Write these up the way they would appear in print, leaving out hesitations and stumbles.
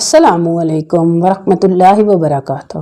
Assalamu alaikum warahmatullahi wabarakatuh।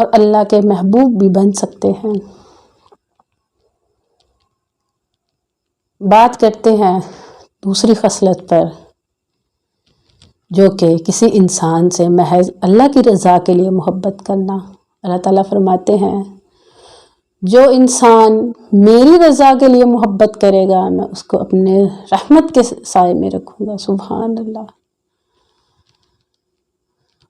اور اللہ کے محبوب بھی بن سکتے ہیں۔ بات کرتے ہیں دوسری خصلت پر، جو کہ کسی انسان سے محض اللہ کی رضا کے لیے محبت کرنا۔ اللہ تعالیٰ فرماتے ہیں جو انسان میری رضا کے لیے محبت کرے گا میں اس کو اپنے رحمت کے سائے میں رکھوں گا۔ سبحان اللہ۔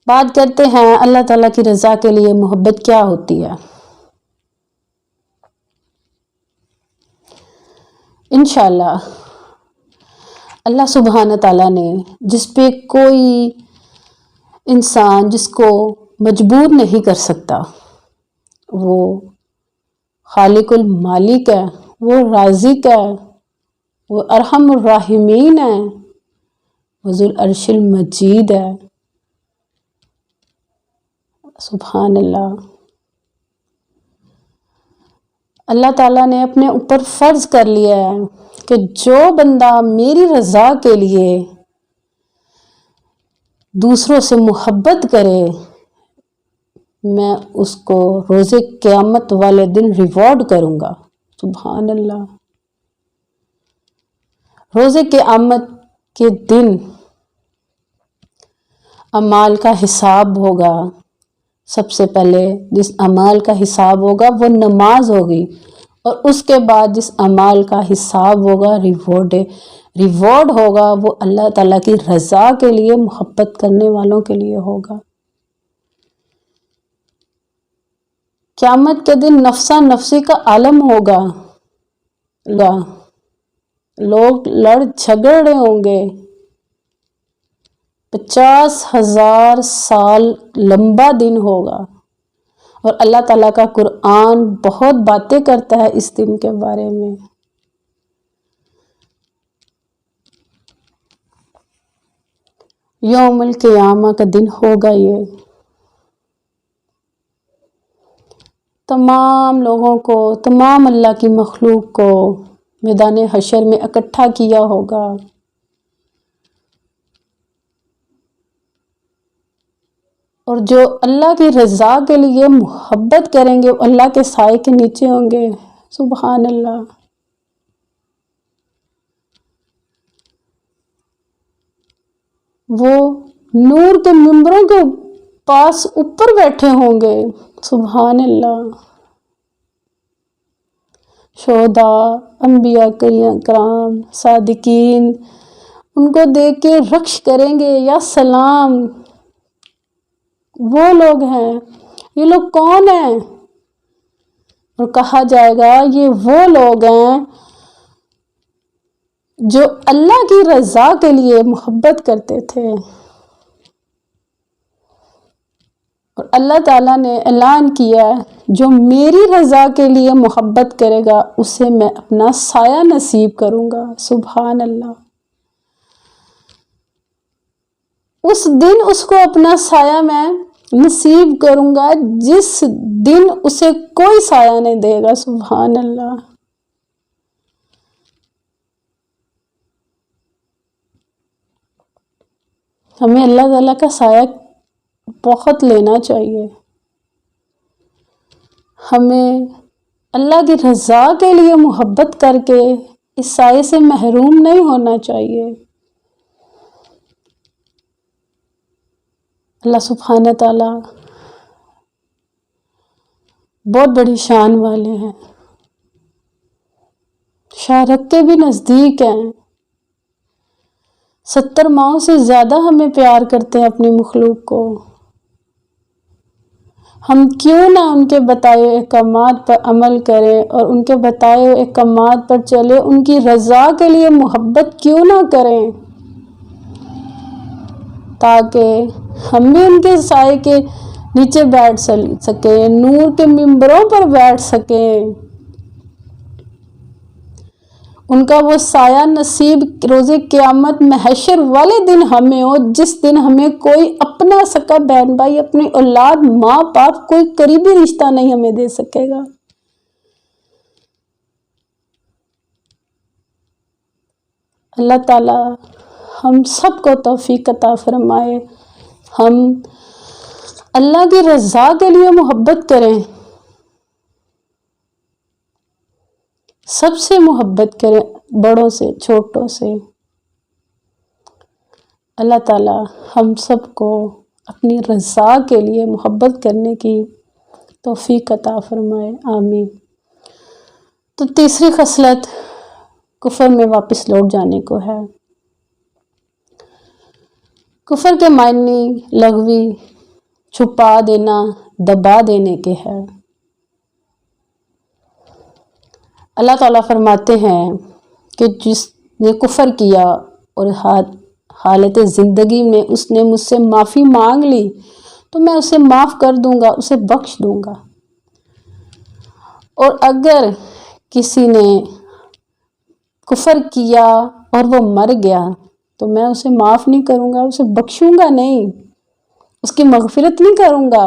بات کرتے ہیں اللہ تعالیٰ کی رضا کے لیے محبت کیا ہوتی ہے۔ انشاءاللہ اللہ سبحانہ تعالیٰ نے جس پہ کوئی انسان جس کو مجبور نہیں کر سکتا، وہ خالق المالک ہے، وہ رازق ہے، وہ ارحم الراحمین ہے، وہ ذو العرش المجید ہے۔ سبحان اللہ۔ اللہ تعالیٰ نے اپنے اوپر فرض کر لیا ہے کہ جو بندہ میری رضا کے لیے دوسروں سے محبت کرے میں اس کو روز قیامت والے دن ریوارڈ کروں گا۔ سبحان اللہ۔ روز قیامت کے دن اعمال کا حساب ہوگا۔ سب سے پہلے جس اعمال کا حساب ہوگا وہ نماز ہوگی، اور اس کے بعد جس اعمال کا حساب ہوگا ریوارڈ ہوگا وہ اللہ تعالیٰ کی رضا کے لیے محبت کرنے والوں کے لیے ہوگا۔ قیامت کے دن نفسا نفسی کا عالم ہوگا، لوگ لڑ جھگڑ رہے ہوں گے، 50,000 سال لمبا دن ہوگا، اور اللہ تعالیٰ کا قرآن بہت باتیں کرتا ہے اس دن کے بارے میں۔ یوم القیامہ کا دن ہوگا، یہ تمام لوگوں کو، تمام اللہ کی مخلوق کو میدان حشر میں اکٹھا کیا ہوگا۔ اور جو اللہ کی رضا کے لیے محبت کریں گے وہ اللہ کے سائے کے نیچے ہوں گے۔ سبحان اللہ۔ وہ نور کے ممبروں کے پاس اوپر بیٹھے ہوں گے۔ سبحان اللہ۔ شہداء، انبیاء کرام، صادقین ان کو دیکھ کے رکش کریں گے، یا سلام، وہ لوگ ہیں، یہ لوگ کون ہیں؟ اور کہا جائے گا یہ وہ لوگ ہیں جو اللہ کی رضا کے لیے محبت کرتے تھے۔ اور اللہ تعالیٰ نے اعلان کیا جو میری رضا کے لیے محبت کرے گا اسے میں اپنا سایہ نصیب کروں گا۔ سبحان اللہ۔ اس دن اس کو اپنا سایہ میں نصیب کروں گا جس دن اسے کوئی سایہ نہیں دے گا۔ سبحان اللہ۔ ہمیں اللہ تعالیٰ کا سایہ بہت لینا چاہیے، ہمیں اللہ کی رضا کے لیے محبت کر کے اس سائے سے محروم نہیں ہونا چاہیے۔ اللہ سبحانہ تعالیٰ بہت بڑی شان والے ہیں، شاہ رکھ کے بھی نزدیک ہیں، 70 ماؤں سے زیادہ ہمیں پیار کرتے ہیں اپنی مخلوق کو۔ ہم کیوں نہ ان کے بتائے احکامات پر عمل کریں اور ان کے بتائے احکامات پر چلے، ان کی رضا کے لیے محبت کیوں نہ کریں، تاکہ ہم بھی ان کے سائے کے نیچے بیٹھ سکیں، نور کے ممبروں پر بیٹھ سکیں، ان کا وہ سایہ نصیب روز قیامت محشر والے دن ہمیں ہو، جس دن ہمیں کوئی اپنا سکا بہن بھائی، اپنی اولاد، ماں باپ، کوئی قریبی رشتہ نہیں ہمیں دے سکے گا۔ اللہ تعالیٰ ہم سب کو توفیق عطا فرمائے، ہم اللہ کی رضا کے لیے محبت کریں، سب سے محبت کریں، بڑوں سے چھوٹوں سے۔ اللہ تعالیٰ ہم سب کو اپنی رضا کے لیے محبت کرنے کی توفیق عطا فرمائے، آمین۔ تو تیسری خصلت کفر میں واپس لوٹ جانے کو ہے۔ کفر کے معنی لغوی چھپا دینا، دبا دینے کے ہے۔ اللہ تعالیٰ فرماتے ہیں کہ جس نے کفر کیا اور حالت زندگی میں اس نے مجھ سے معافی مانگ لی تو میں اسے معاف کر دوں گا، اسے بخش دوں گا۔ اور اگر کسی نے کفر کیا اور وہ مر گیا تو میں اسے معاف نہیں کروں گا، اسے بخشوں گا نہیں، اس کی مغفرت نہیں کروں گا۔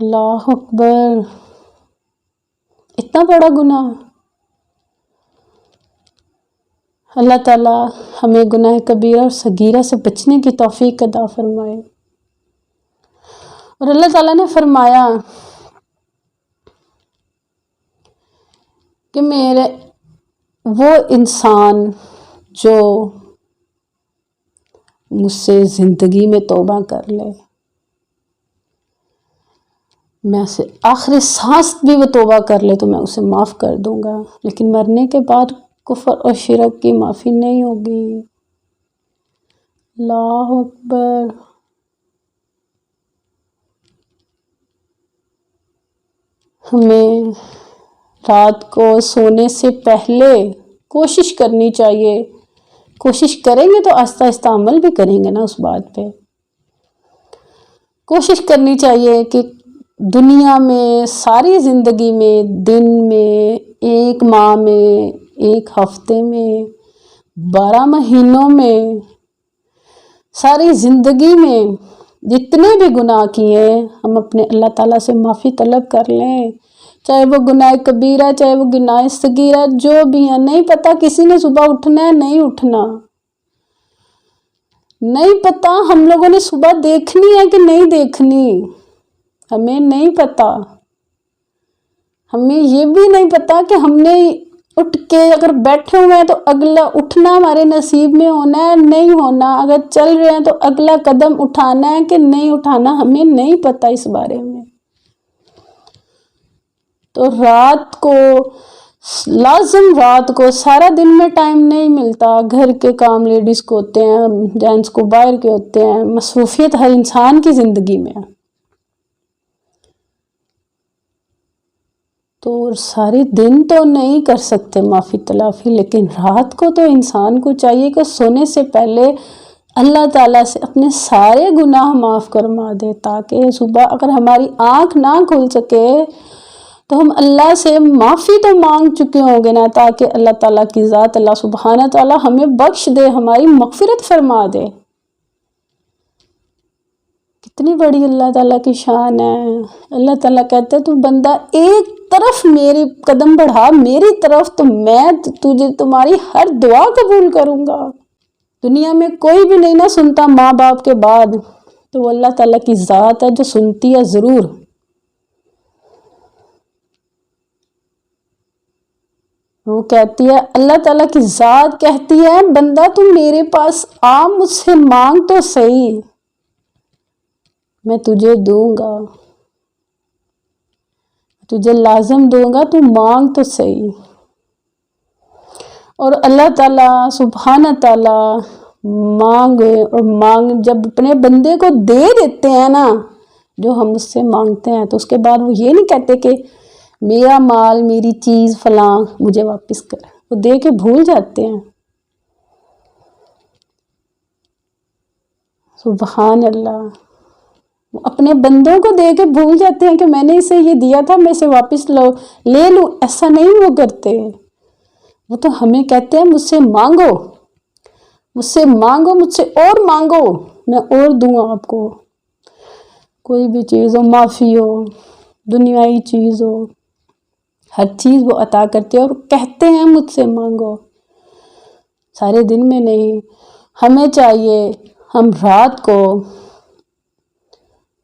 اللہ اکبر، اتنا بڑا گناہ۔ اللہ تعالیٰ ہمیں گناہ کبیرہ اور صغیرہ سے بچنے کی توفیق عطا فرمائے۔ اور اللہ تعالیٰ نے فرمایا کہ میرے وہ انسان جو مجھ سے زندگی میں توبہ کر لے، میں اسے آخری سانس بھی وہ توبہ کر لے تو میں اسے معاف کر دوں گا، لیکن مرنے کے بعد کفر اور شرک کی معافی نہیں ہوگی۔ اللہ اکبر۔ ہمیں رات کو سونے سے پہلے کوشش کرنی چاہیے، کوشش کریں گے تو آہستہ آہستہ عمل بھی کریں گے نا اس بات پہ۔ کوشش کرنی چاہیے کہ دنیا میں ساری زندگی میں، دن میں، ایک ماہ میں، ایک ہفتے میں، 12 مہینوں میں، ساری زندگی میں جتنے بھی گناہ کیے ہم اپنے اللہ تعالیٰ سے معافی طلب کر لیں، چاہے وہ گناہ کبیرہ چاہے وہ گناہ صغیرہ جو بھی ہے۔ نہیں پتہ کسی نے صبح اٹھنا ہے نہیں اٹھنا، نہیں پتہ ہم لوگوں نے صبح دیکھنی ہے کہ نہیں دیکھنی، ہمیں نہیں پتہ۔ ہمیں یہ بھی نہیں پتہ کہ ہم نے اٹھ کے اگر بیٹھے ہوئے ہیں تو اگلا اٹھنا ہمارے نصیب میں ہونا ہے نہیں ہونا، اگر چل رہے ہیں تو اگلا قدم اٹھانا ہے کہ نہیں اٹھانا، ہمیں نہیں پتہ اس بارے میں۔ تو رات کو لازم، رات کو سارا دن میں ٹائم نہیں ملتا، گھر کے کام لیڈیز کو ہوتے ہیں، جینٹس کو باہر کے ہوتے ہیں، مصروفیت ہر انسان کی زندگی میں ہے۔ تو سارے دن تو نہیں کر سکتے معافی تلافی، لیکن رات کو تو انسان کو چاہیے کہ سونے سے پہلے اللہ تعالیٰ سے اپنے سارے گناہ معاف کروا دے، تاکہ صبح اگر ہماری آنکھ نہ کھل سکے تو ہم اللہ سے معافی تو مانگ چکے ہوں گے نا، تاکہ اللہ تعالیٰ کی ذات اللہ سبحانہ تعالیٰ ہمیں بخش دے، ہماری مغفرت فرما دے۔ کتنی بڑی اللہ تعالیٰ کی شان ہے۔ اللہ تعالیٰ کہتے ہیں تو بندہ ایک طرف میری قدم بڑھا میری طرف تو میں تجھے تمہاری ہر دعا قبول کروں گا۔ دنیا میں کوئی بھی نہیں نہ سنتا ماں باپ کے بعد، تو وہ اللہ تعالیٰ کی ذات ہے جو سنتی ہے ضرور۔ وہ کہتی ہے، اللہ تعالیٰ کی ذات کہتی ہے بندہ تو میرے پاس آ، مجھ سے مانگ تو صحیح، میں تجھے دوں گا، تجھے لازم دوں گا، تو مانگ تو صحیح۔ اور اللہ تعالیٰ سبحانہ تعالیٰ مانگ جب اپنے بندے کو دے دیتے ہیں نا جو ہم اس سے مانگتے ہیں، تو اس کے بعد وہ یہ نہیں کہتے کہ میرا مال میری چیز فلاں مجھے واپس کر، وہ دے کے بھول جاتے ہیں۔ سبحان اللہ، وہ اپنے بندوں کو دے کے بھول جاتے ہیں کہ میں نے اسے یہ دیا تھا میں اسے واپس لے لوں، ایسا نہیں وہ کرتے۔ وہ تو ہمیں کہتے ہیں مجھ سے مانگو، مجھ سے مانگو، مجھ سے اور مانگو، میں اور دوں آپ کو۔ کوئی بھی چیز ہو، معافی ہو، دنیائی چیز ہو، ہر چیز وہ عطا کرتے ہیں اور کہتے ہیں مجھ سے مانگو، سارے دن میں نہیں۔ ہمیں چاہیے ہم رات کو